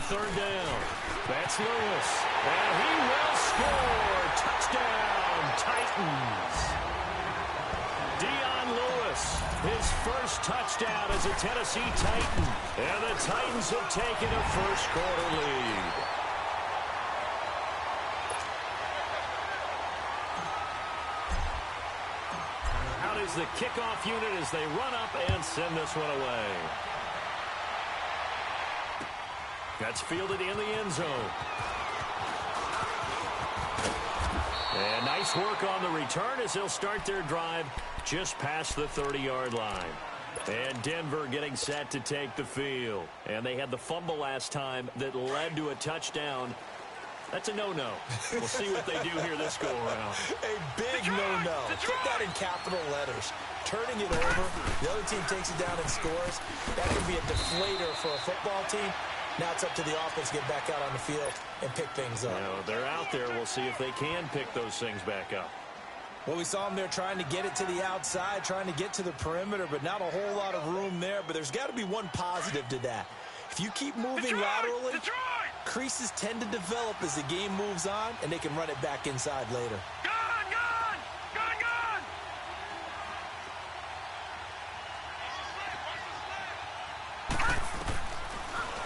third down. That's Lewis. And he will score. Touchdown, Titans. Lewis, his first touchdown as a Tennessee Titan. And the Titans have taken a first-quarter lead. Out is the kickoff unit as they run up and send this one away. That's fielded in the end zone. And nice work on the return as they'll start their drive just past the 30-yard line. And Denver getting set to take the field. And they had the fumble last time that led to a touchdown. That's a no-no. We'll see what they do here this go-around. A big no-no. Put that in capital letters. Turning it over, the other team takes it down and scores. That can be a deflator for a football team. Now it's up to the offense to get back out on the field and pick things up. They're out there. We'll see if they can pick those things back up. Well, we saw them there trying to get it to the outside, trying to get to the perimeter, but not a whole lot of room there. But there's got to be one positive to that. If you keep moving laterally, creases tend to develop as the game moves on, and they can run it back inside later.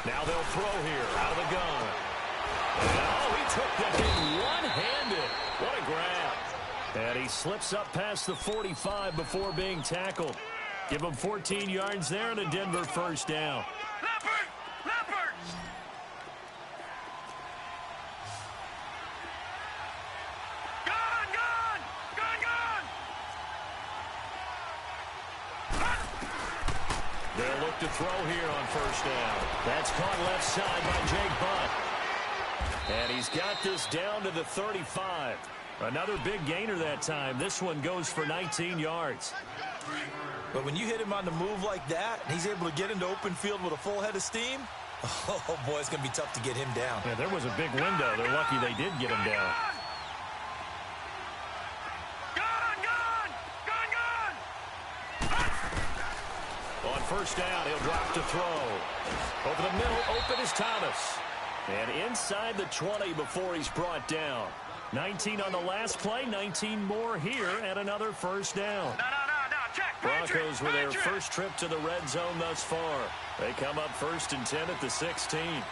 Now they'll throw here out of the gun. Oh, he took the hit one-handed. What a grab. And he slips up past the 45 before being tackled. Give him 14 yards there and a Denver first down. They'll look to throw here on first down. That's caught left side by Jake Butt. And he's got this down to the 35. Another big gainer that time. This one goes for 19 yards. But when you hit him on the move like that, and he's able to get into open field with a full head of steam, oh, boy, it's going to be tough to get him down. Yeah, there was a big window. They're lucky they did get him down. On first down, he'll drop to throw. Over the middle, open is Thomas. And inside the 20 before he's brought down. 19 on the last play, 19 more here and another first down. Broncos with their first trip to the red zone thus far. They come up first and 10 at the 16. All right,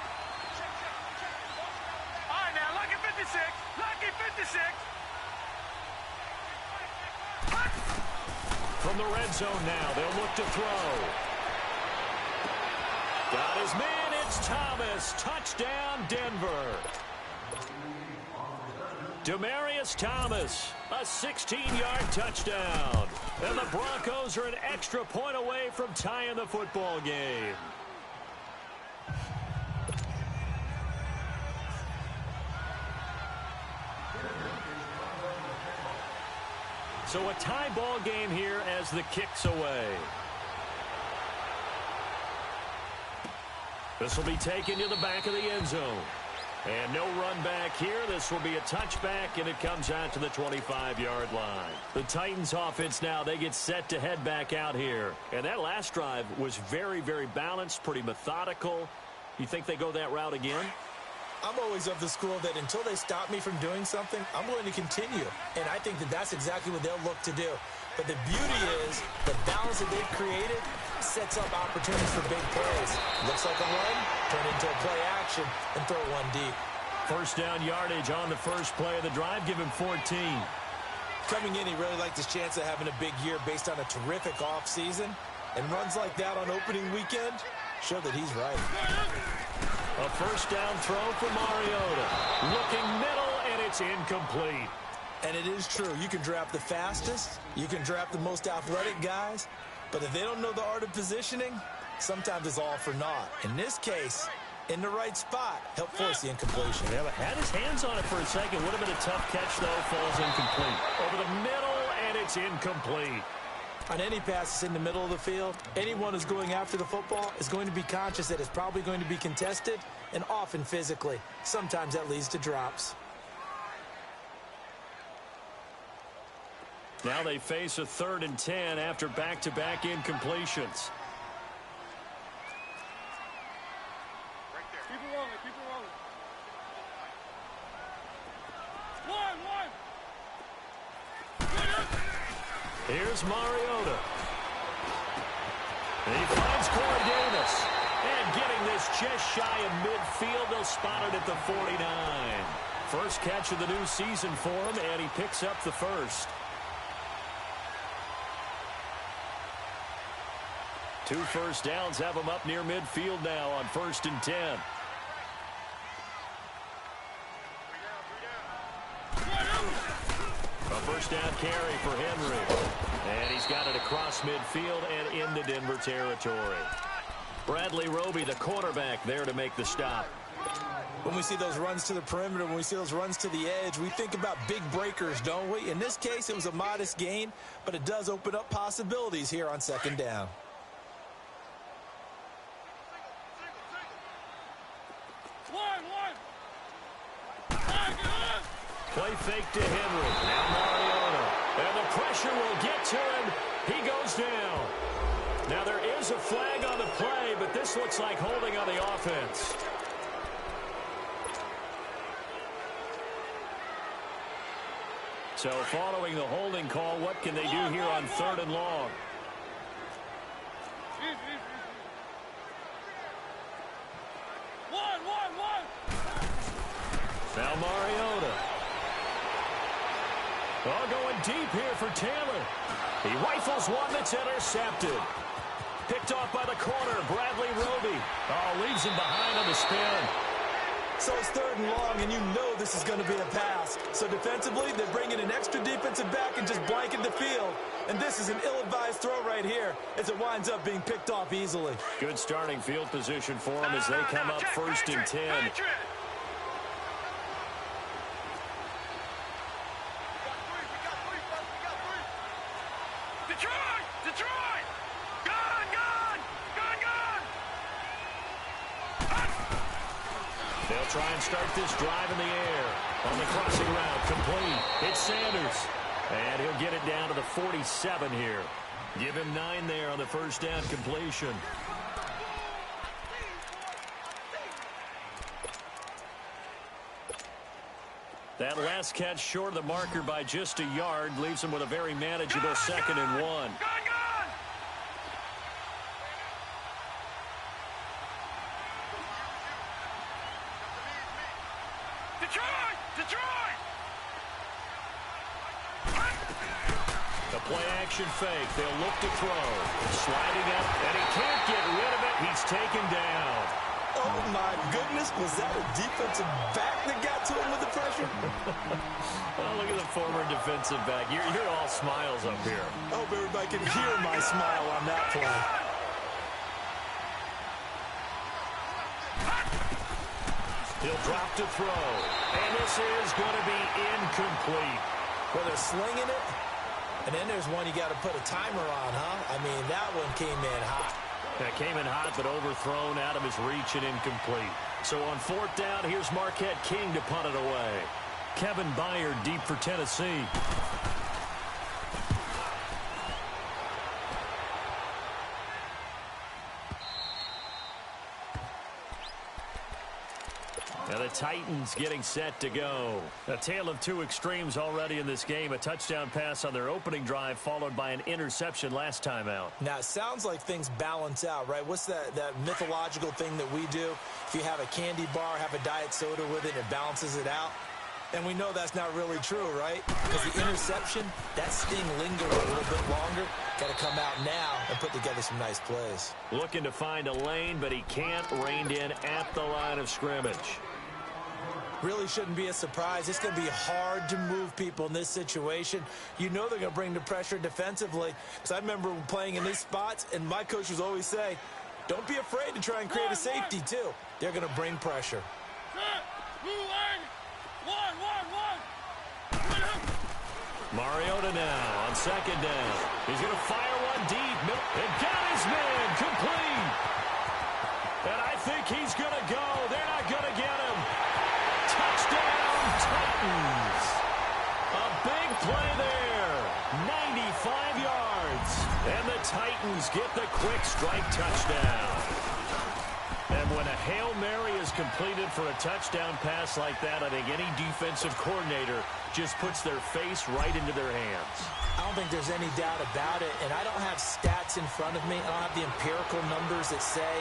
now, lucky 56. Lucky 56. From the red zone now, they'll look to throw. Got his man, it's Thomas. Touchdown, Denver. Demaryius Thomas, a 16-yard touchdown. And the Broncos are an extra point away from tying the football game. So a tie ball game here as the kick's away. This will be taken to the back of the end zone. And no run back here. This will be a touchback, and it comes out to the 25-yard line. The Titans offense now, they get set to head back out here. And that last drive was very, very balanced, pretty methodical. You think they go that route again? I'm always of the school that until they stop me from doing something, I'm going to continue. And I think that that's exactly what they'll look to do. But the beauty is the balance that they've created sets up opportunities for big plays. Looks like a run, turn into a play action, and throw one deep. First down yardage on the first play of the drive. Give him 14. Coming in, he really liked his chance of having a big year based on a terrific offseason. And runs like that on opening weekend show that he's right. A first down throw for Mariota. Looking middle, and it's incomplete. And it is true. You can draft the fastest. You can draft the most athletic guys. But if they don't know the art of positioning, sometimes it's all for naught. In this case, in the right spot, help force the incompletion. Yeah, but had his hands on it for a second. Would have been a tough catch, though. Falls incomplete. Over the middle, and it's incomplete. On any pass that's in the middle of the field, anyone who's going after the football is going to be conscious that it's probably going to be contested, and often physically. Sometimes that leads to drops. Now they face a 3rd and 10 after back-to-back incompletions. Right there. Keep it rolling. here's Mariota. And he finds Corey Davis. And getting this just shy of midfield, they'll spot it at the 49. First catch of the new season for him, and he picks up the first. 2 first downs have him up near midfield now on 1st and 10. A first down carry for Henry. And he's got it across midfield and into Denver territory. Bradley Roby, the quarterback, there to make the stop. When we see those runs to the perimeter, when we see those runs to the edge, we think about big breakers, don't we? In this case, it was a modest gain, but it does open up possibilities here on 2nd down. Play fake to Henry. Now Mariota. And the pressure will get to him. He goes down. Now there is a flag on the play, but this looks like holding on the offense. So following the holding call, what can they do here on 3rd and long? Now Mariota. Oh, going deep here for Taylor. He rifles one that's intercepted. Picked off by the corner, Bradley Roby. Oh, leaves him behind on the spin. So it's 3rd and long, and you know this is going to be a pass. So defensively, they bring in an extra defensive back and just blanket the field. And this is an ill-advised throw right here as it winds up being picked off easily. Good starting field position for them as they come up 1st and 10. They'll try and start this drive in the air. On the crossing route, complete. It's Sanders. And he'll get it down to the 47 here. Give him 9 there on the first down completion. That last catch short of the marker by just a yard leaves him with a very manageable 2nd and 1. The play-action fake. They'll look to throw. Sliding up, and he can't get rid of it. He's taken down. Oh, my goodness. Was that a defensive back that got to him with the pressure? Oh, look at the former defensive back. You're all smiles up here. I hope everybody can hear my smile on that play. He'll drop to throw. And this is going to be incomplete. Well, they're slinging it. And then there's one you got to put a timer on, huh? I mean, that one came in hot. That came in hot, but overthrown out of his reach and incomplete. So on 4th down, here's Marquette King to punt it away. Kevin Byard deep for Tennessee. Now the Titans getting set to go. A tale of 2 extremes already in this game. A touchdown pass on their opening drive followed by an interception last time out. Now, it sounds like things balance out, right? What's that mythological thing that we do? If you have a candy bar, have a diet soda with it, it balances it out. And we know that's not really true, right? Because the interception, that sting lingered a little bit longer. Got to come out now and put together some nice plays. Looking to find a lane, but he can't. Reined in at the line of scrimmage. Really shouldn't be a surprise. It's going to be hard to move people in this situation. You know they're going to bring the pressure defensively. Because I remember playing in these spots, and my coaches always say, don't be afraid to try and create a safety, too. They're going to bring pressure. Mariota now on 2nd down. He's going to fire one deep. And got his man complete. And I think he's going to go. They're not going to get him. Touchdown, Titans. A big play there. 95 yards. And the Titans get the quick strike touchdown. And when a Hail Mary is completed for a touchdown pass like that, I think any defensive coordinator just puts their face right into their hands. I don't think there's any doubt about it, and I don't have stats in front of me. I don't have the empirical numbers that say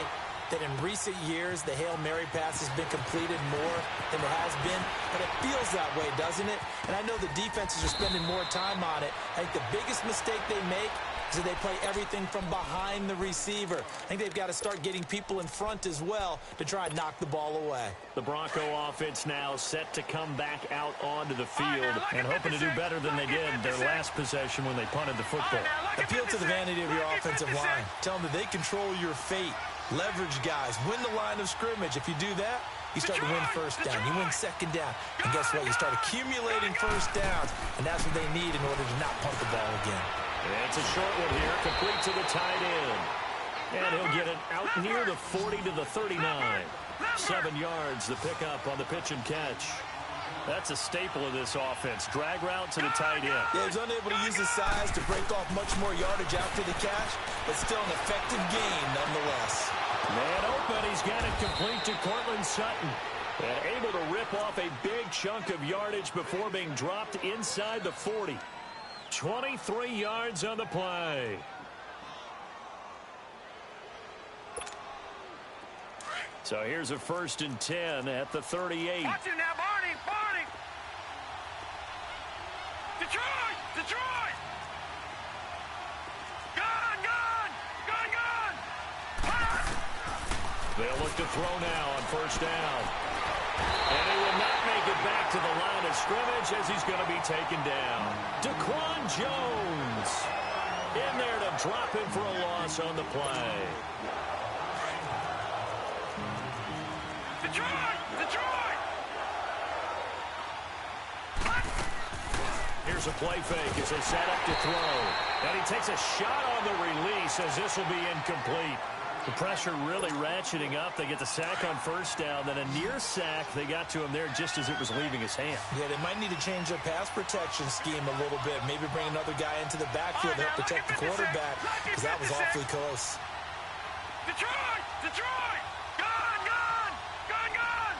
that in recent years the Hail Mary pass has been completed more than it has been, but it feels that way, doesn't it? And I know the defenses are spending more time on it. I think the biggest mistake they make is that they play everything from behind the receiver. I think they've got to start getting people in front as well to try and knock the ball away. The Bronco offense now set to come back out onto the field and hoping to do better than they did their last possession when they punted the football. Appeal to the vanity of your offensive line. Tell them that they control your fate. Leverage guys. Win the line of scrimmage. If you do that, you start to win first down. You win second down. And guess what? You start accumulating first downs, and that's what they need in order to not punt the ball again. It's a short one here, complete to the tight end. And he'll get it out near the 40 to the 39. 7 yards, the pickup on the pitch and catch. That's a staple of this offense. Drag route to the tight end. Yeah, he's unable to use his size to break off much more yardage after the catch, but still an effective gain nonetheless. Man open, he's got it complete to Cortland Sutton. And able to rip off a big chunk of yardage before being dropped inside the 40. 23 yards on the play. So here's a 1st and 10 at the 38. Watch it now, Barney, Barney. Detroit, Detroit. Gone, gone, gone, gone. They'll look to throw now on 1st down. And he will not make it back to the line of scrimmage as he's going to be taken down. Daquan Jones in there to drop him for a loss on the play. Detroit, Detroit. Here's a play fake as they set up to throw. And he takes a shot on the release as this will be incomplete. The pressure really ratcheting up. They get the sack on 1st down. Then a near sack. They got to him there just as it was leaving his hand. Yeah, they might need to change their pass protection scheme a little bit. Maybe bring another guy into the backfield to help protect the quarterback, because that was awfully close. Detroit, Detroit. Gone, gone, gone, gone.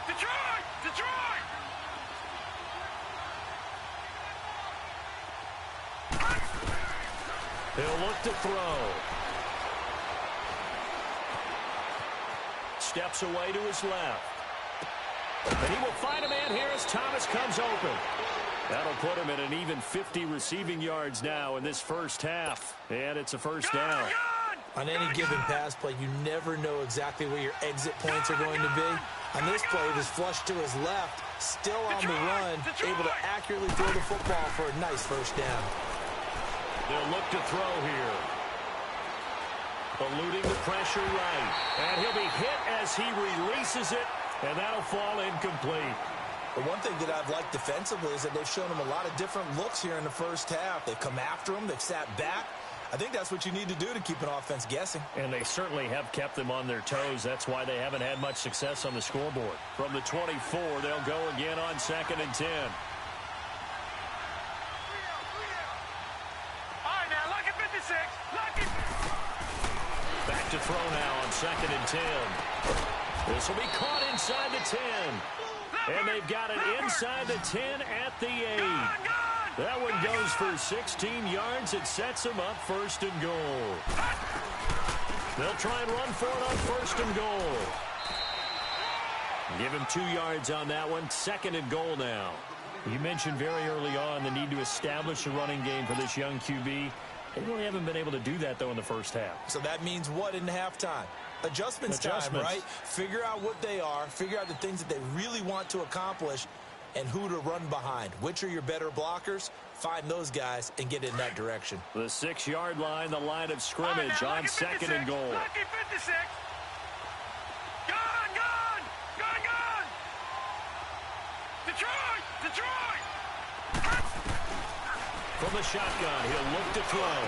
Detroit, Detroit. He'll look to throw. Steps away to his left. And he will find a man here as Thomas comes open. That'll put him at an even 50 receiving yards now in this 1st half. And it's a 1st down. On any given pass play, you never know exactly where your exit points are going to be. On this play, it was flushed to his left, still on the run, able to accurately throw the football for a nice 1st down. They'll look to throw here. Eluding the pressure right. And he'll be hit as he releases it, and that'll fall incomplete. The one thing that I've liked defensively is that they've shown him a lot of different looks here in the 1st half. They've come after him. They've sat back. I think that's what you need to do to keep an offense guessing. And they certainly have kept them on their toes. That's why they haven't had much success on the scoreboard. From the 24, they'll go again on 2nd and 10. Back to throw now on 2nd and 10. This will be caught inside the 10. And they've got it inside the 10 at the 8. That one goes for 16 yards. It sets them up 1st and goal. They'll try and run for it on 1st and goal. Give him 2 yards on that one. 2nd and goal now. You mentioned very early on the need to establish a running game for this young QB. They really haven't been able to do that, though, in the 1st half. So that means what in halftime? Adjustments time, right? Figure out what they are. Figure out the things that they really want to accomplish and who to run behind. Which are your better blockers? Find those guys and get in that direction. The 6-yard line, the line of scrimmage on 2nd and goal. Lucky 56. Gone, gone, gone, gone. Detroit, Detroit. From the shotgun, he'll look to throw.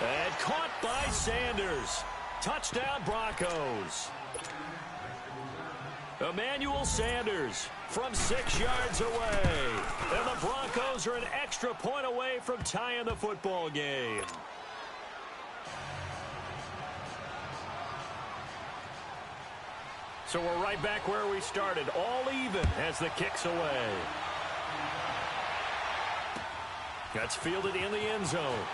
And caught by Sanders. Touchdown, Broncos. Emmanuel Sanders from 6 yards away. And the Broncos are an extra point away from tying the football game. So we're right back where we started, all even as the kick's away. That's fielded in the end zone.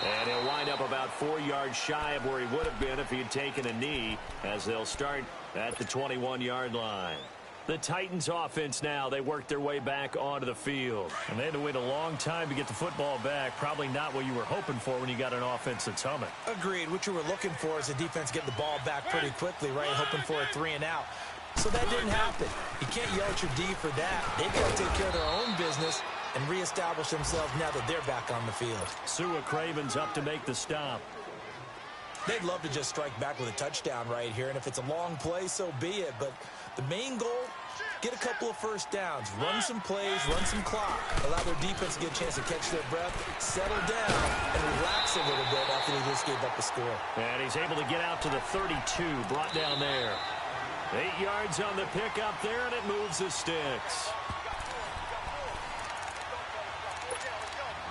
And he'll wind up about 4 yards shy of where he would have been if he had taken a knee, as they'll start at the 21-yard line. The Titans offense now, they work their way back onto the field. And they had to wait a long time to get the football back. Probably not what you were hoping for when you got an offense that's humming. Agreed. What you were looking for is the defense getting the ball back pretty quickly, right? Hoping for a 3 and out. So that didn't happen. You can't yell at your D for that. They've got to take care of their own business and reestablish themselves now that they're back on the field. Sua Craven's up to make the stop. They'd love to just strike back with a touchdown right here, and if it's a long play, so be it. But the main goal, get a couple of first downs, run some plays, run some clock, allow their defense to get a chance to catch their breath, settle down, and relax a little bit after they just gave up a score. And he's able to get out to the 32, brought down there. 8 yards on the pickup there, and it moves the sticks.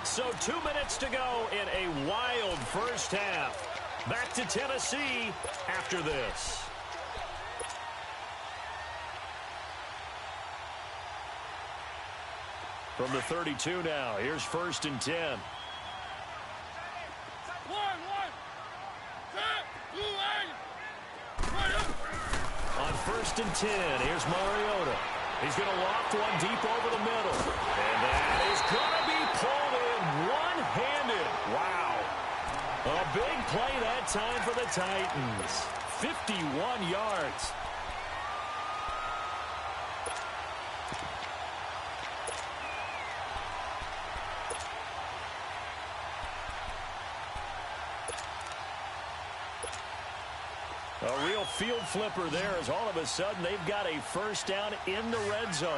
So 2 minutes to go in a wild first half. Back to Tennessee after this. From the 32 now, here's 1st and 10. On 1st and 10, here's Mariota. He's going to loft one deep over the middle. And that is going to be pulled in one-handed. Wow. A big play that time for the Titans. 51 yards. A real field flipper there, as all of a sudden they've got a first down in the red zone.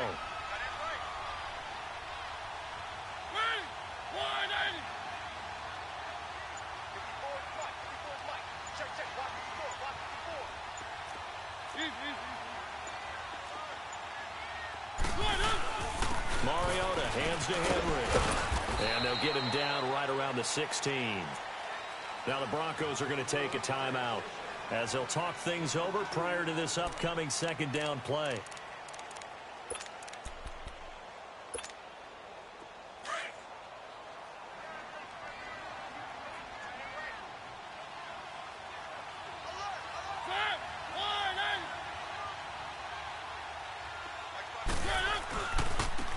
Mariota hands to Henry. And they'll get him down right around the 16. Now the Broncos are going to take a timeout, as they'll talk things over prior to this upcoming 2nd down play.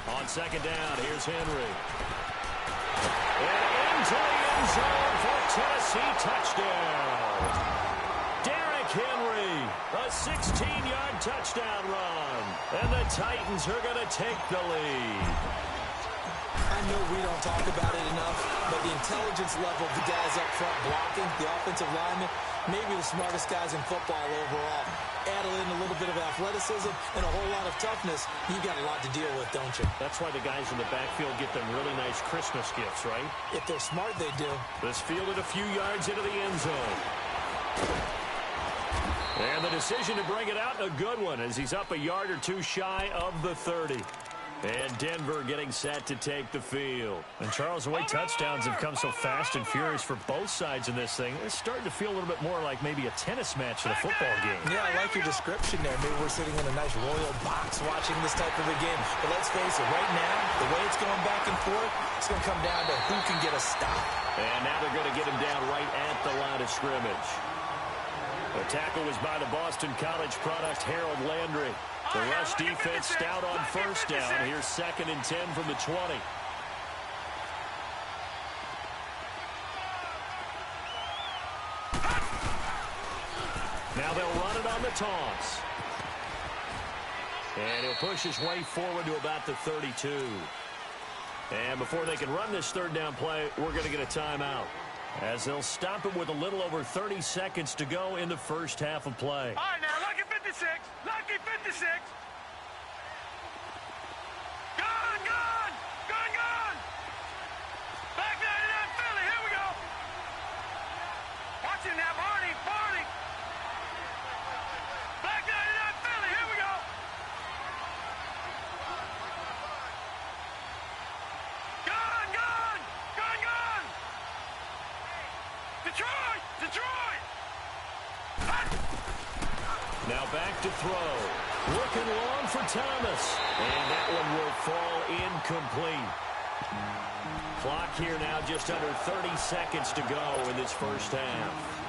On 2nd down, here's Henry. And into the end zone for Tennessee touchdown. Henry, a 16-yard touchdown run. And the Titans are going to take the lead. I know we don't talk about it enough, but the intelligence level of the guys up front blocking, the offensive linemen, maybe the smartest guys in football overall. Add in a little bit of athleticism and a whole lot of toughness, you got a lot to deal with, don't you? That's why the guys in the backfield get them really nice Christmas gifts, right? If they're smart, they do. This fielded a few yards into the end zone. And the decision to bring it out, a good one, as he's up a yard or two shy of the 30. And Denver getting set to take the field. And Charles, the way touchdowns have come so fast and furious for both sides in this thing, it's starting to feel a little bit more like maybe a tennis match than a football game. Yeah, I like your description there. Maybe we're sitting in a nice royal box watching this type of a game. But let's face it, right now, the way it's going back and forth, it's going to come down to who can get a stop. And now they're going to get him down right at the line of scrimmage. The tackle was by the Boston College product, Harold Landry. The rush defense stout on 1st down. Here's 2nd and 10 from the 20. Now they'll run it on the toss. And he'll push his way forward to about the 32. And before they can run this 3rd down play, we're going to get a timeout, as they'll stop it with a little over 30 seconds to go in the first half of play. All right, now, lucky 56. Lucky 56. Gone, gone. Gone, gone. Back 99 Philly. Here we go. Watch it now, Barney. Barney. Back 99 Philly. Here we go. Gone, gone. Gone, gone. Detroit. Detroit. Now back to throw. Looking long for Thomas. And that one will fall incomplete. Clock here now just under 30 seconds to go in this first half.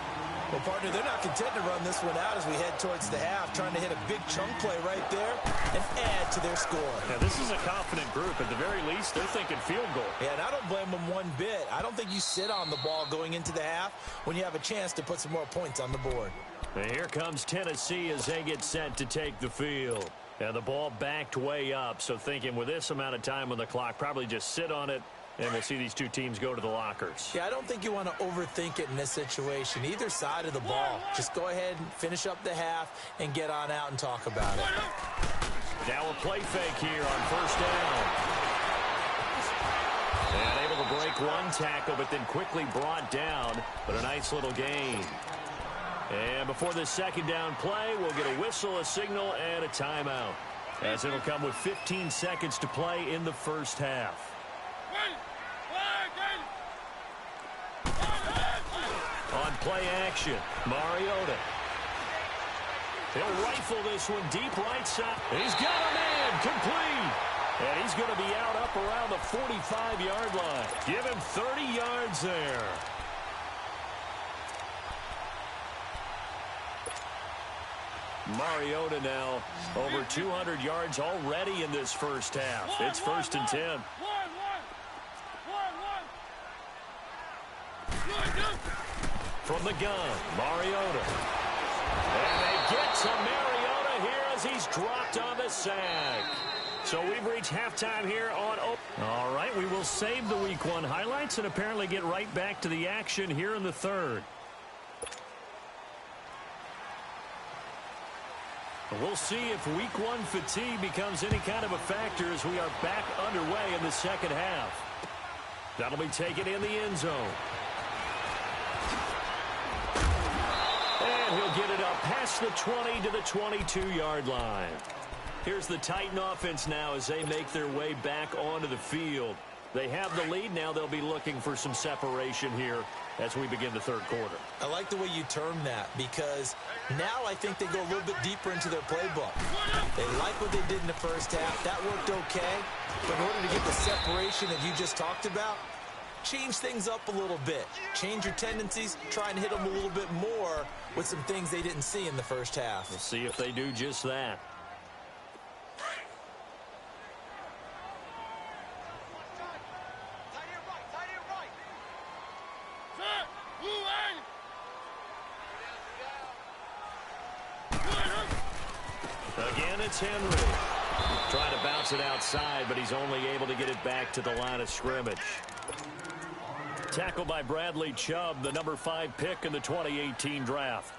Well, partner, they're not content to run this one out as we head towards the half, trying to hit a big chunk play right there and add to their score. Now, this is a confident group. At the very least, they're thinking field goal. Yeah, and I don't blame them one bit. I don't think you sit on the ball going into the half when you have a chance to put some more points on the board. And here comes Tennessee as they get set to take the field. Now, the ball backed way up, so thinking with this amount of time on the clock, probably just sit on it. And we'll see these two teams go to the lockers. Yeah, I don't think you want to overthink it in this situation. Either side of the ball. Just go ahead and finish up the half and get on out and talk about it. Now a play fake here on first down. And able to break one tackle, but then quickly brought down. But a nice little gain. And before this second down play, we'll get a whistle, a signal, and a timeout. As it'll come with 15 seconds to play in the first half. On play action, Mariota. He'll rifle this one deep right side. He's got a man, complete. And he's going to be out up around the 45-yard line. Give him 30 yards there. Mariota now over 200 yards already in this first half. It's first and 10. From the gun, Mariota. And they get to Mariota here as he's dropped on the sack. So we've reached halftime here on... All right, we will save the Week 1 highlights and apparently get right back to the action here in the third. We'll see if Week 1 fatigue becomes any kind of a factor as we are back underway in the second half. That'll be taken in the end zone. And he'll get it up past the 20 to the 22-yard line. Here's the Titan offense now as they make their way back onto the field. They have the lead. Now they'll be looking for some separation here as we begin the third quarter. I like the way you term that because now I think they go a little bit deeper into their playbook. They like what they did in the first half. That worked okay. But in order to get the separation that you just talked about, change things up a little bit. Change your tendencies. Try and hit them a little bit more with some things they didn't see in the first half. We'll see if they do just that. Again, it's Henry. Trying to bounce it outside, but he's only able to get it back to the line of scrimmage. Tackled by Bradley Chubb, the number 5 pick in the 2018 draft.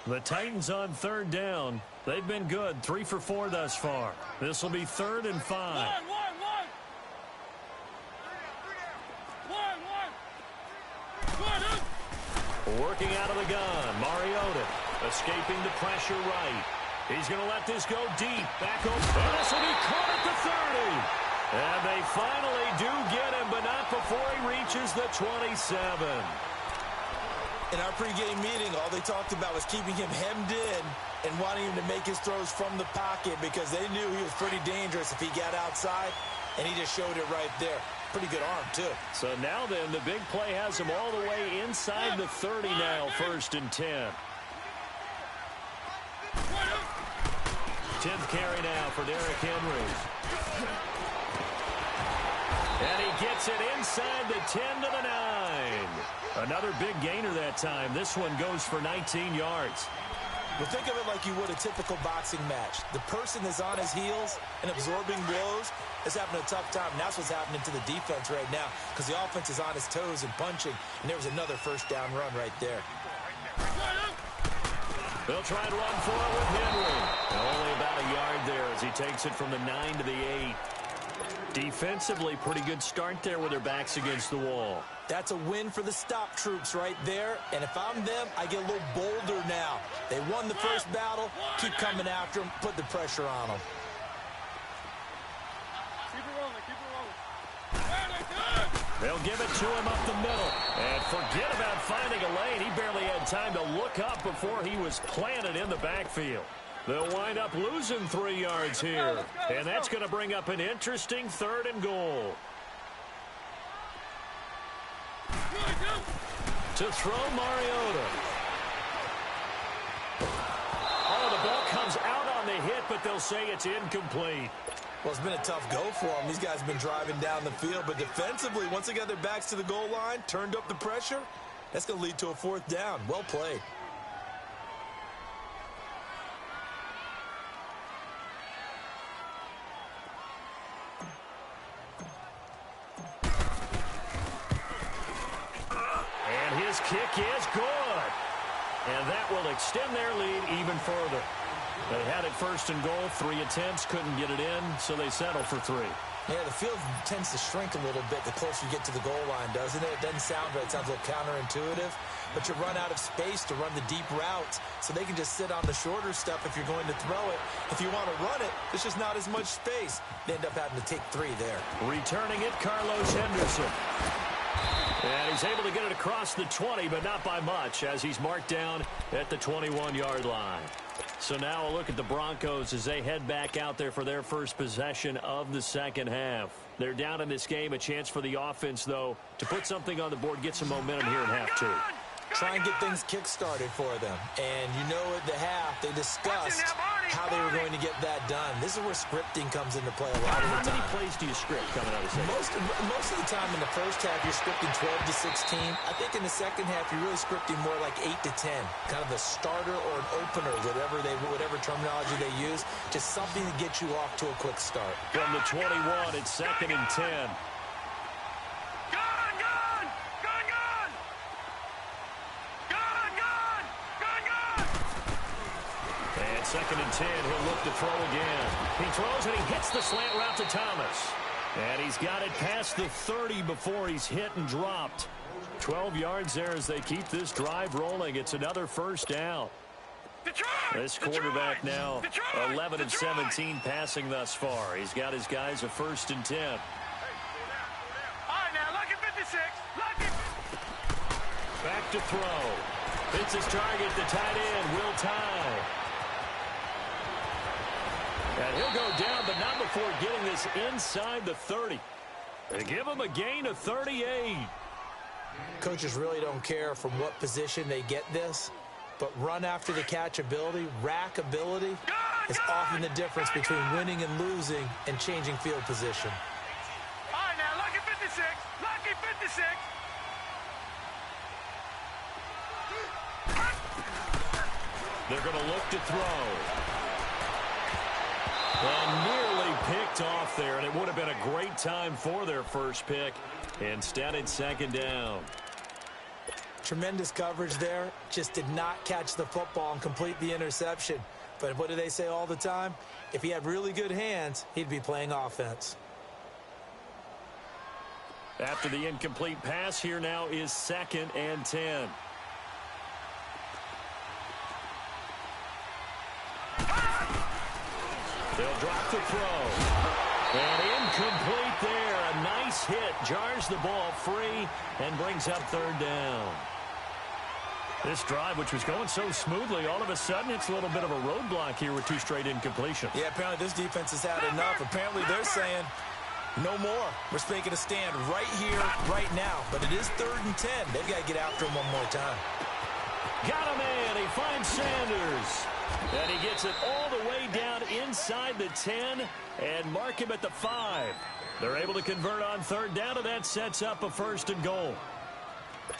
The Titans on third down. They've been good, 3 for 4 thus far. This will be 3rd and 5. Working out of the gun, Mariota escaping the pressure right. He's going to let this go deep. Back over. And this will be caught at the 30. And they finally do get him, but not before he reaches the 27. In our pregame meeting, all they talked about was keeping him hemmed in and wanting him to make his throws from the pocket because they knew he was pretty dangerous if he got outside, and he just showed it right there. Pretty good arm, too. So now then, the big play has him all the way inside the 30 now, 1st and 10. 10th carry now for Derrick Henry. And he gets it inside the 10 to the 9. Another big gainer that time. This one goes for 19 yards. Well, think of it like you would a typical boxing match. The person is on his heels and absorbing blows is having a tough time. And that's what's happening to the defense right now because the offense is on his toes and punching. And there was another first down run right there. They'll try and run for it with Henry. Only about a yard there as he takes it from the 9 to the 8. Defensively, pretty good start there with their backs against the wall. That's a win for the stop troops right there. And if I'm them, I get a little bolder now. They won the first battle. Keep coming after them. Put the pressure on them. They'll give it to him up the middle. And forget about finding a lane. He barely had time to look up before he was planted in the backfield. They'll wind up losing 3 yards here. And that's going to bring up an interesting 3rd and goal. To throw Mariota. Oh, the ball comes out on the hit, but they'll say it's incomplete. Well, it's been a tough go for them. These guys have been driving down the field, but defensively, once they got their backs to the goal line, turned up the pressure, that's going to lead to a 4th down. Well played. And his kick is good. And that will extend their lead even further. They had it 1st and goal, 3 attempts, couldn't get it in, so they settled for 3. Yeah, the field tends to shrink a little bit the closer you get to the goal line, doesn't it? It doesn't sound right. It sounds a little counterintuitive. But you run out of space to run the deep routes, so they can just sit on the shorter stuff if you're going to throw it. If you want to run it, there's just not as much space. They end up having to take 3 there. Returning it, Carlos Henderson. And he's able to get it across the 20, but not by much, as he's marked down at the 21-yard line. So now a look at the Broncos as they head back out there for their first possession of the 2nd half. They're down in this game. A chance for the offense, though, to put something on the board, get some momentum here in half 2. Try and get things kick-started for them. And you know at the half, they discussed how they were going to get that done. This is where scripting comes into play a lot of the time. How many plays do you script coming out of the second? Most of the time in the first half, you're scripting 12 to 16. I think in the second half, you're really scripting more like 8 to 10. Kind of a starter or an opener, whatever terminology they use. Just something to get you off to a quick start. From the 21, it's 2nd and 10. And 2nd and 10, he'll look to throw again. He throws and he hits the slant route to Thomas. And he's got it past the 30 before he's hit and dropped. 12 yards there as they keep this drive rolling. It's another 1st down. This quarterback now 11 of 17 passing thus far. He's got his guys a 1st and 10. All right, now, lucky 56. Lucky. Back to throw. Hits his target, the tight end, Will Tye. And he'll go down, but not before getting this inside the 30. They give him a gain of 38. Coaches really don't care from what position they get this, but run after the catch ability, rack ability, is often the difference between winning and losing and changing field position. All right, now, lucky 56. Lucky 56. They're going to look to throw. And nearly picked off there, and it would have been a great time for their first pick. Instead, it's 2nd down. Tremendous coverage there. Just did not catch the football and complete the interception. But what do they say all the time? If he had really good hands, he'd be playing offense. After the incomplete pass, here now is 2nd and 10. They'll drop the throw. And incomplete there. A nice hit. Jars the ball free and brings up 3rd down. This drive, which was going so smoothly, all of a sudden it's a little bit of a roadblock here with 2 straight incompletions. Yeah, apparently this defense has had enough. Apparently they're saying no more. We're making a stand right here, right now. But it is 3rd and 10. They've got to get after him one more time. Got a man. He finds Sanders. And he gets it all the way down inside the 10 and mark him at the 5. They're able to convert on 3rd down, and that sets up a 1st and goal.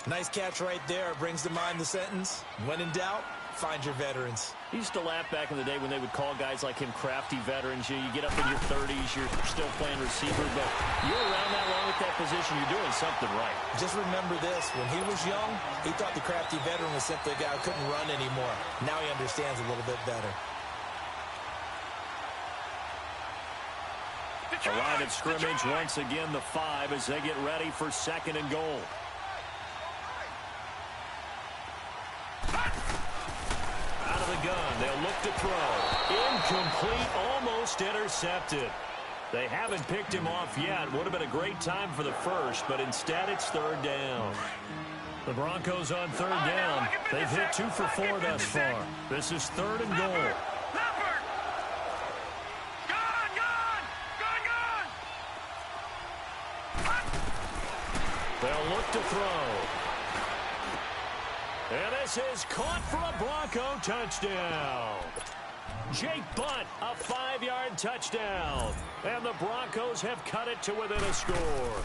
Nice catch right there. Brings to mind the sentence, when in doubt, find your veterans. I used to laugh back in the day when they would call guys like him crafty veterans. You get up in your 30s, you're still playing receiver, but you're around that long at that position, you're doing something right. Just remember this. When he was young, he thought the crafty veteran was simply a guy who couldn't run anymore. Now he understands a little bit better. A line of scrimmage once again, the 5, as they get ready for 2nd and goal. Out of the gun, they'll look to throw. Incomplete, almost intercepted. They haven't picked him off yet. Would have been a great time for the first, but instead it's third down. The Broncos on third down. They've hit 2 for 4 thus far. This is third and goal. They'll look to throw. And this is caught for a Bronco touchdown. Jake Butt, a 5-yard touchdown. And the Broncos have cut it to within a score.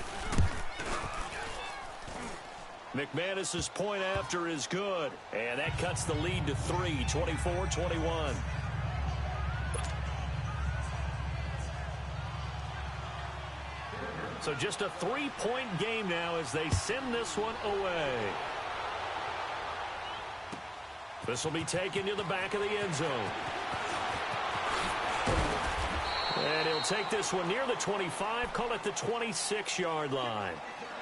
McManus's point after is good. And that cuts the lead to 3, 24-21. So just a 3-point game now as they send this one away. This will be taken to the back of the end zone. And he'll take this one near the 25, call it the 26-yard line.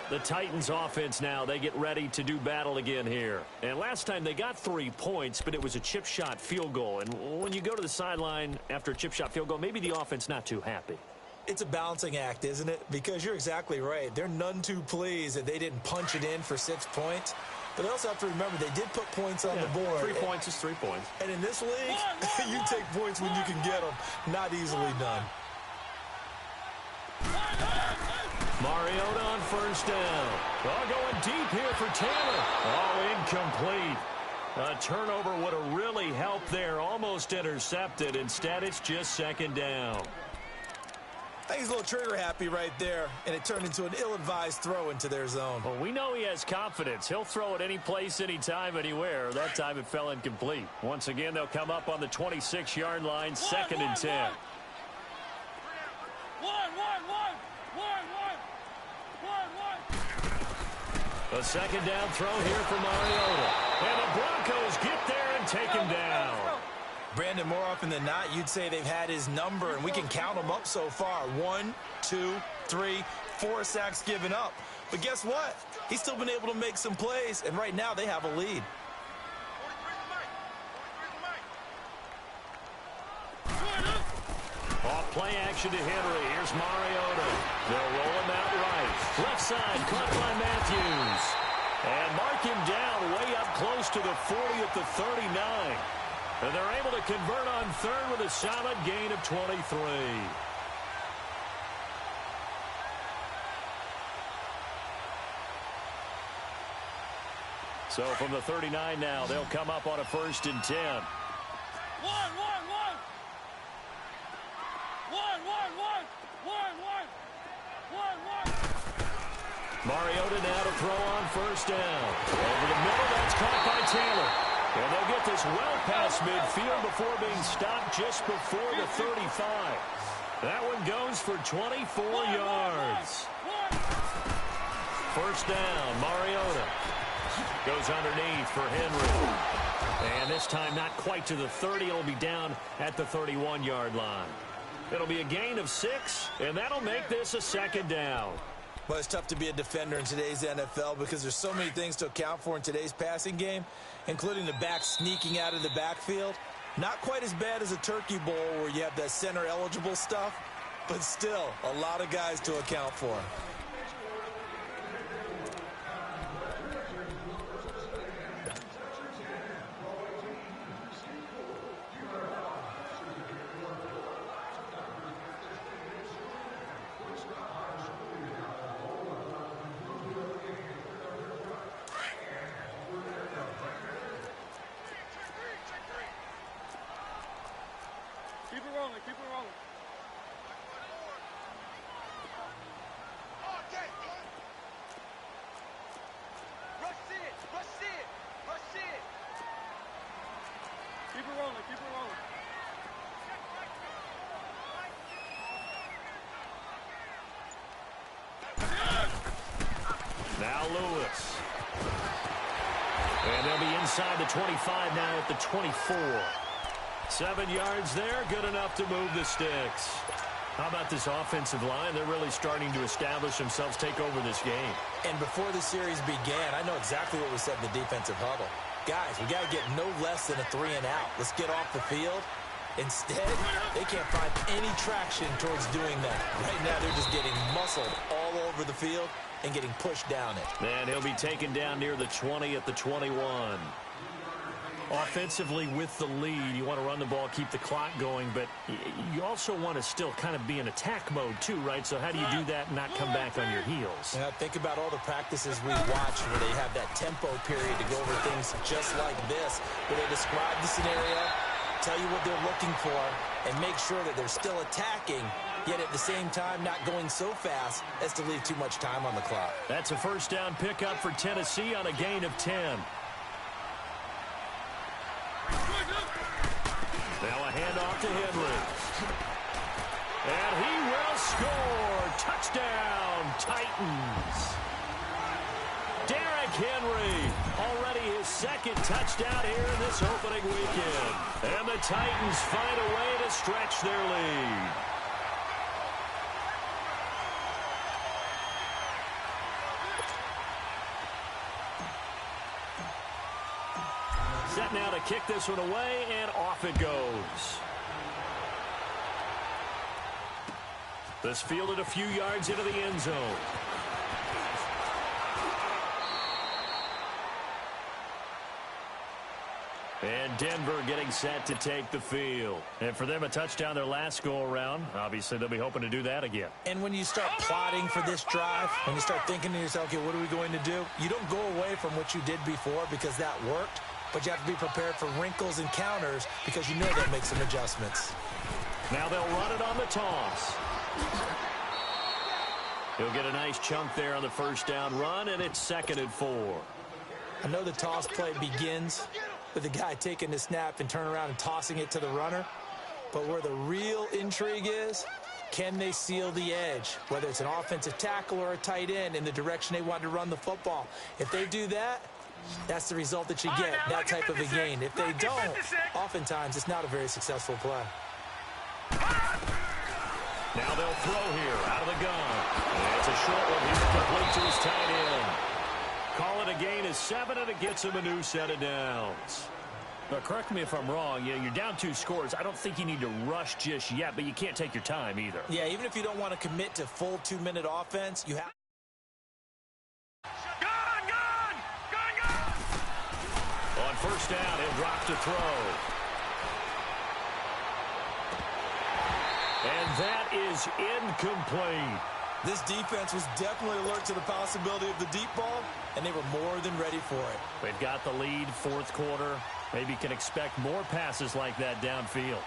The Titans offense now, they get ready to do battle again here. And last time they got 3 points, but it was a chip shot field goal. And when you go to the sideline after a chip shot field goal, maybe the offense not too happy. It's a balancing act, isn't it? Because you're exactly right. They're none too pleased that they didn't punch it in for 6 points. But they also have to remember they did put points on the board. 3 points is 3 points. And in this league, you take points when you can get them. Not easily done. Mariota on first down. Going deep here for Taylor. Incomplete. A turnover would have really helped there. Almost intercepted. Instead, it's just second down. I think he's a little trigger happy right there, and it turned into an ill-advised throw into their zone. Well, we know he has confidence. He'll throw it any place, anytime, anywhere. That time it fell incomplete. Once again, they'll come up on the 26-yard line, second and 10. A second down throw here for Mariota. And the Broncos get there and take him down. Brandon, more often than not, you'd say they've had his number, and we can count them up so far. 1, 2, 3, 4 sacks given up. But guess what? He's still been able to make some plays, and right now they have a lead. Off play action to Henry. Here's Mariota. They'll roll him out right. Left side, caught by Matthews. And mark him down way up close to the 40 at the 39. And they're able to convert on third with a solid gain of 23. So from the 39 now, they'll come up on a first and 10. Mariota now to throw on first down. Over the middle, that's caught by Taylor. And they'll get this well past midfield before being stopped just before the 35. That one goes for 24 yards. First down, Mariota. Goes underneath for Henry. And this time not quite to the 30. It'll be down at the 31-yard line. It'll be a gain of 6, and that'll make this a second down. Well, it's tough to be a defender in today's NFL because there's so many things to account for in today's passing game, including the back sneaking out of the backfield. Not quite as bad as a turkey bowl where you have that center-eligible stuff, but still a lot of guys to account for. Keep it rolling. Rush it. Keep it rolling. Now Lewis. And they'll be inside the 25 now at the 24. 7 yards there, good enough to move the sticks. How about this offensive line? They're really starting to establish themselves, take over this game. And before the series began, I know exactly what we said in the defensive huddle. Guys, we got to get no less than a 3 and out. Let's get off the field. Instead, they can't find any traction towards doing that. Right now, they're just getting muscled all over the field and getting pushed down it. And he'll be taken down near the 20 at the 21. Offensively with the lead, you want to run the ball, keep the clock going, but you also want to still kind of be in attack mode too, right? So how do you do that and not come back on your heels? Yeah, think about all the practices we watch where they have that tempo period to go over things just like this, where they describe the scenario, tell you what they're looking for, and make sure that they're still attacking, yet at the same time not going so fast as to leave too much time on the clock. That's a first down pickup for Tennessee on a gain of 10. Now a handoff to Henry. And he will score. Touchdown, Titans. Derrick Henry, already his second touchdown here in this opening weekend. And the Titans find a way to stretch their lead. Set now to kick this one away, and off it goes. This fielded a few yards into the end zone. And Denver getting set to take the field. And for them, a touchdown their last go-around. Obviously, they'll be hoping to do that again. And when you start plotting for this drive, when you start thinking to yourself, okay, what are we going to do? You don't go away from what you did before because that worked. But you have to be prepared for wrinkles and counters because you know they'll make some adjustments. Now they'll run it on the toss. He'll get a nice chunk there on the first down run, and it's 2nd and 4. I know the toss play begins with the guy taking the snap and turning around and tossing it to the runner. But where the real intrigue is, can they seal the edge? Whether it's an offensive tackle or a tight end in the direction they want to run the football. If they do that, that's the result that you get, that type of a gain. If they don't, oftentimes it's not a very successful play. Now they'll throw here out of the gun. And it's a short one. He's complete to his tight end. Call it a gain of 7, and it gets him a new set of downs. Now, correct me if I'm wrong. You're down 2 scores. I don't think you need to rush just yet, but you can't take your time either. Yeah, even if you don't want to commit to full 2-minute offense, you have. On first down, he'll drop to throw. And that is incomplete. This defense was definitely alert to the possibility of the deep ball, and they were more than ready for it. They've got the lead, 4th quarter. Maybe can expect more passes like that downfield.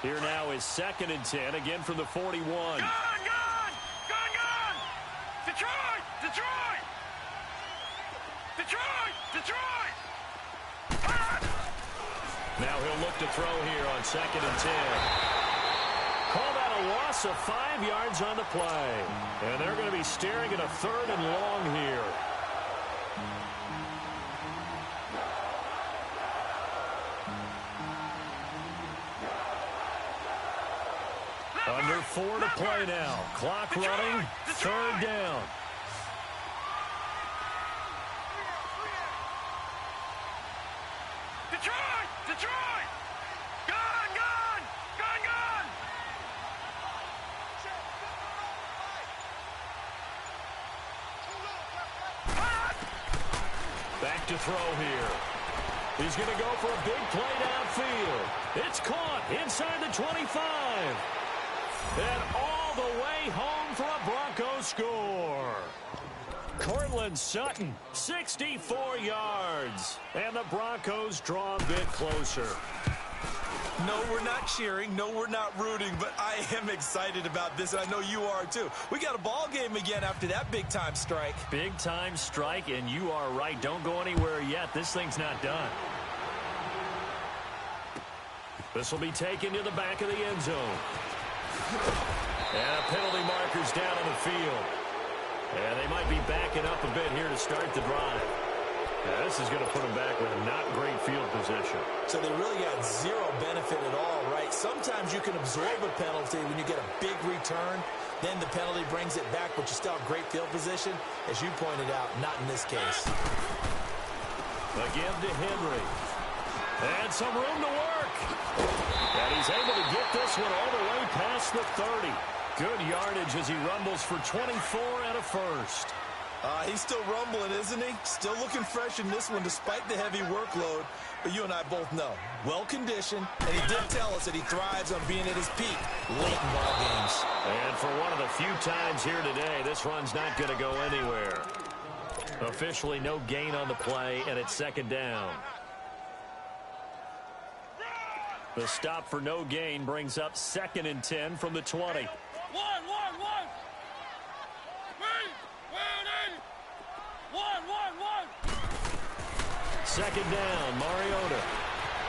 Here now is 2nd and 10, again from the 41. Gone! Detroit! Detroit! Detroit! Detroit! Now he'll look to throw here on 2nd and 10. Call that a loss of 5 yards on the play. And they're going to be staring at a 3rd and long here. Under 4 to play now. Clock running. 3rd down. Detroit! Detroit! Gone! Back to throw here. He's going to go for a big play downfield. It's caught inside the 25. And all the way home for a Broncos score. Cortland Sutton, 64 yards. And the Broncos draw a bit closer. No, we're not cheering. No, we're not rooting. But I am excited about this, and I know you are too. We got a ball game again after that big-time strike. Big-time strike, and you are right. Don't go anywhere yet. This thing's not done. This will be taken to the back of the end zone. And a penalty marker's down on the field. And they might be backing up a bit here to start the drive. Yeah, this is going to put them back with a not great field position. So they really got zero benefit at all, right? Sometimes you can absorb a penalty when you get a big return. Then the penalty brings it back, but you still have great field position. As you pointed out, not in this case. Again to Henry. And some room to work. this one all the way past the 30. Good yardage as he rumbles for 24 and a first. He's still rumbling, isn't he? Still looking fresh in this one despite the heavy workload. But you and I both know, well-conditioned, and he did tell us that he thrives on being at his peak late in ball games. And for one of the few times here today, this run's not going to go anywhere. Officially no gain on the play, and it's second down. The stop for no gain brings up 2nd and 10 from the 20. Second down, Mariota.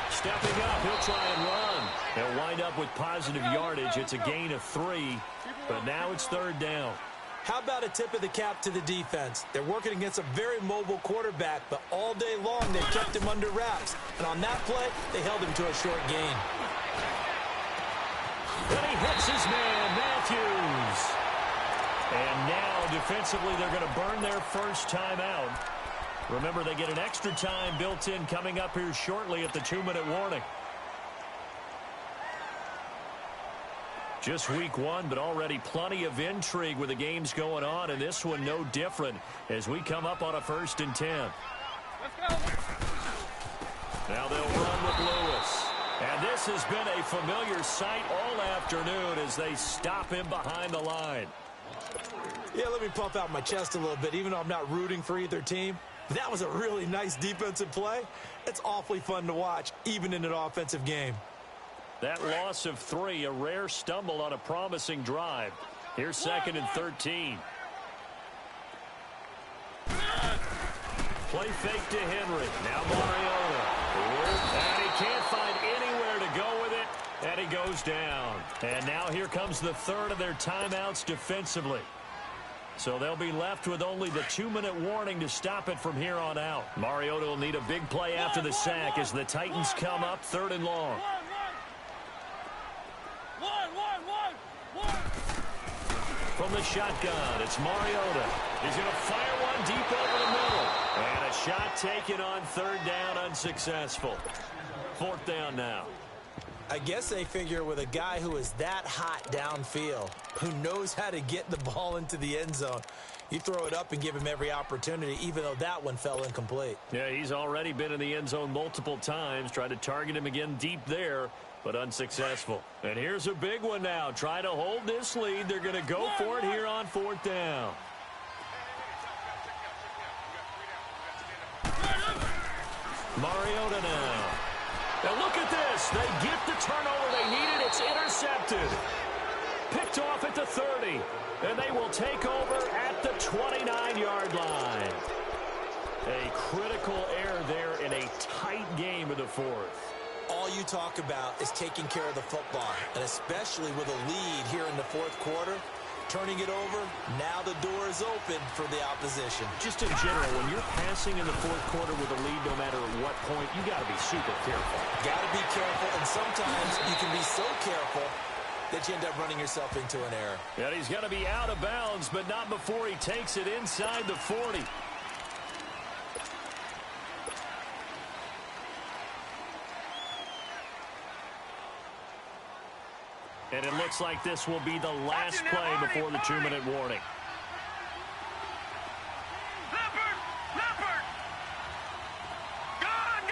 Stepping up, he'll try and run. They'll wind up with positive yardage. It's a gain of 3, but now it's 3rd down. How about a tip of the cap to the defense? They're working against a very mobile quarterback, but all day long they've kept him under wraps. And on that play, they held him to a short gain. Then he hits his man, Matthews. And now, defensively, they're going to burn their first time out. Remember, they get an extra time built in coming up here shortly at the 2-minute warning. Just week 1, but already plenty of intrigue with the games going on, and this one no different as we come up on a 1st and 10. Now they'll run with Lewis. And this has been a familiar sight all afternoon as they stop him behind the line. Yeah, let me pump out my chest a little bit, even though I'm not rooting for either team. That was a really nice defensive play. It's awfully fun to watch, even in an offensive game. That loss of 3, a rare stumble on a promising drive. Here's 2nd and 13. Play fake to Henry. Now Mariota. And he can't find anywhere to go with it. And he goes down. And now here comes the 3rd of their timeouts defensively. So they'll be left with only the 2-minute warning to stop it from here on out. Mariota will need a big play after the sack as the Titans come up 3rd and long. From the shotgun, it's Mariota. He's going to fire one deep over the middle. And a shot taken on 3rd down, unsuccessful. 4th down now. I guess they figure with a guy who is that hot downfield, who knows how to get the ball into the end zone, you throw it up and give him every opportunity, even though that one fell incomplete. Yeah, he's already been in the end zone multiple times. Tried to target him again deep there, but unsuccessful. And here's a big one now. Try to hold this lead. They're going to go for it here on 4th down. Mariota now. Now look at this. They get the turnover they needed. It's intercepted. Picked off at the 30. And they will take over at the 29-yard line. A critical error there in a tight game of the 4th. All you talk about is taking care of the football, and especially with a lead here in the 4th quarter. Turning it over, now the door is open for the opposition. Just in general, when you're passing in the 4th quarter with a lead, no matter at what point, you got to be super careful. Got to be careful, and sometimes you can be so careful that you end up running yourself into an error. And he's going to be out of bounds, but not before he takes it inside the 40. And it looks like this will be the last play before the 2-minute warning. Leopard! Gone!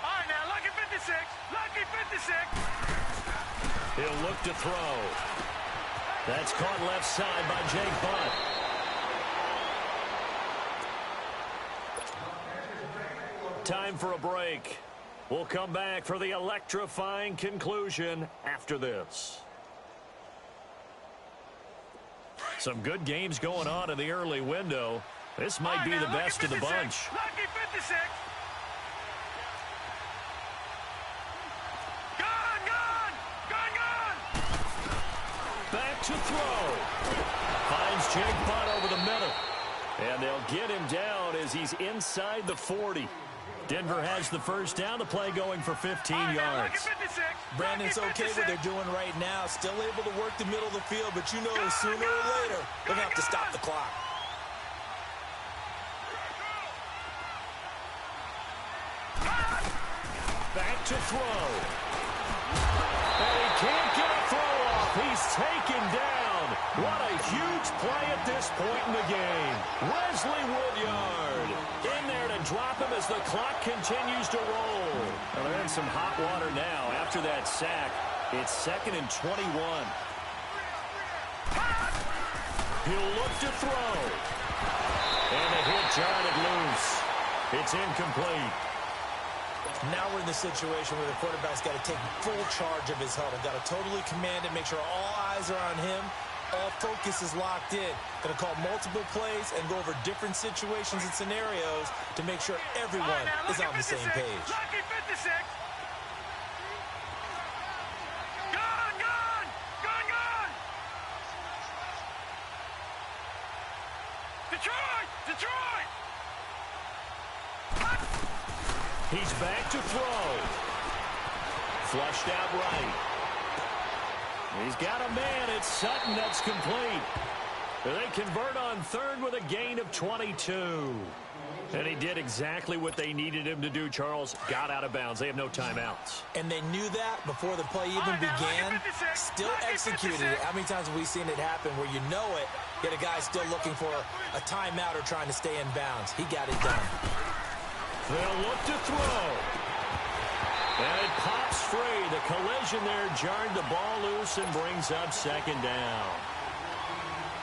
All right, now, lucky 56. Lucky 56. He'll look to throw. That's caught left side by Jake Butt. Time for a break. We'll come back for the electrifying conclusion after this. Some good games going on in the early window. This might be the best of the bunch. Lucky 56. Gone! Back to throw. Finds Jake Butt over the middle. And they'll get him down as he's inside the 40. Denver has the first down. The play going for 15 yards. Brandon's okay what they're doing right now. Still able to work the middle of the field, but you know sooner or later they're going to have to stop the clock. Back to throw. And he can't get a throw off. He's taken down. What a huge play at this point in the game. Wesley Woodyard in there to drop him as the clock continues to roll. Well, they're in some hot water now. After that sack, it's 2nd and 21. He'll look to throw. And the hit jarred it loose. It's incomplete. Now we're in the situation where the quarterback's got to take full charge of his huddle. Got to totally command it, make sure all eyes are on him. All focus is locked in. Going to call multiple plays and go over different situations and scenarios to make sure everyone is on the same page. Lucky 56. Gone, gone, gone, gone. Detroit, Detroit. He's back to throw. Flushed out right. He's got a man. It's Sutton. That's complete. They convert on 3rd with a gain of 22. And he did exactly what they needed him to do, Charles. Got out of bounds. They have no timeouts. And they knew that before the play even began. Still executed it. How many times have we seen it happen where you know it, yet a guy still looking for a timeout or trying to stay in bounds? He got it done. They'll look to throw. And it pops free. The collision there jarred the ball loose and brings up 2nd down.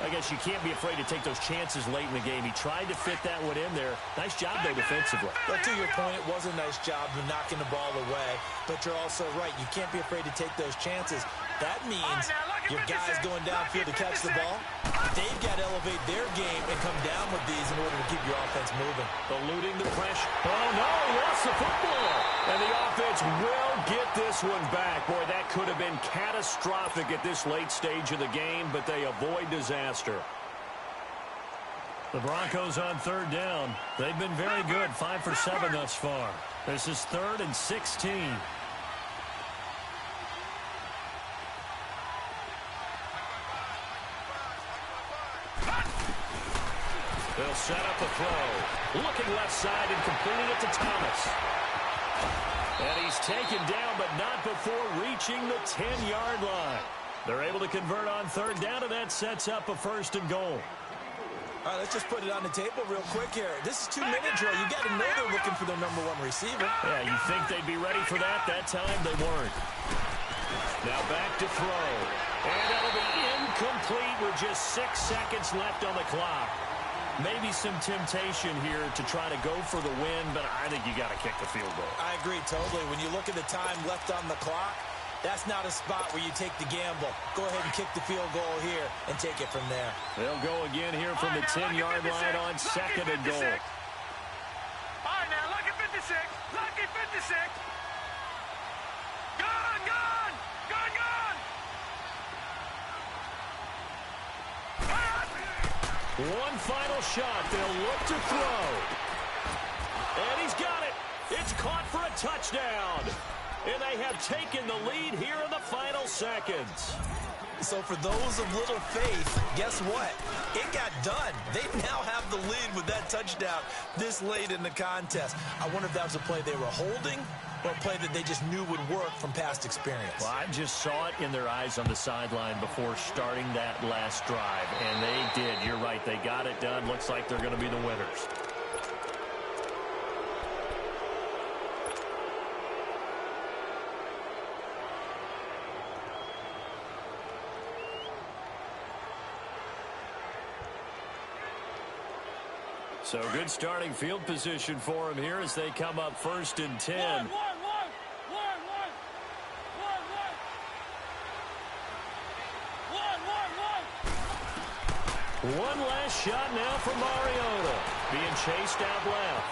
I guess you can't be afraid to take those chances late in the game. He tried to fit that one in there. Nice job, though, defensively. But to your point, it was a nice job of knocking the ball away. But you're also right. You can't be afraid to take those chances. That means your guys going downfield to catch the ball, they've got to elevate their game and come down with these in order to keep your offense moving. Eluding the pressure. Oh, no, he lost the football. And the offense will get this one back. Boy, that could have been catastrophic at this late stage of the game, but they avoid disaster. The Broncos on 3rd down. They've been very good, 5 for 7 thus far. This is 3rd and 16. They'll set up the throw. Looking left side and completing it to Thomas. And he's taken down, but not before reaching the 10-yard line. They're able to convert on 3rd down, and that sets up a 1st and goal. All right, let's just put it on the table real quick here. This is 2-minute drill. You got to know they're looking for their number 1 receiver. Yeah, you think they'd be ready for that? That time they weren't. Now back to throw. And that'll be incomplete with just 6 seconds left on the clock. Maybe some temptation here to try to go for the win, but I think you got to kick the field goal. I agree totally. When you look at the time left on the clock, that's not a spot where you take the gamble. Go ahead and kick the field goal here and take it from there. They'll go again here from the 10-yard line on 2nd and goal. All right, now, lucky 56. Lucky 56. Gone, gone, gone, gone. One final shot. They'll look to throw. And he's got it. It's caught for a touchdown. And they have taken the lead here in the final seconds. So for those of little faith, guess what? It got done. They now have the lead with that touchdown this late in the contest. I wonder if that was a play they were holding or a play that they just knew would work from past experience. Well, I just saw it in their eyes on the sideline before starting that last drive, and they did. You're right. They got it done. Looks like they're going to be the winners. So good starting field position for them here as they come up 1st and 10. One last shot now from Mariota. Being chased out left.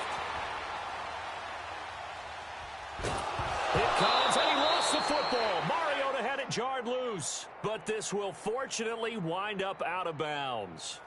It comes, and he lost the football. Mariota had it jarred loose, but this will fortunately wind up out of bounds.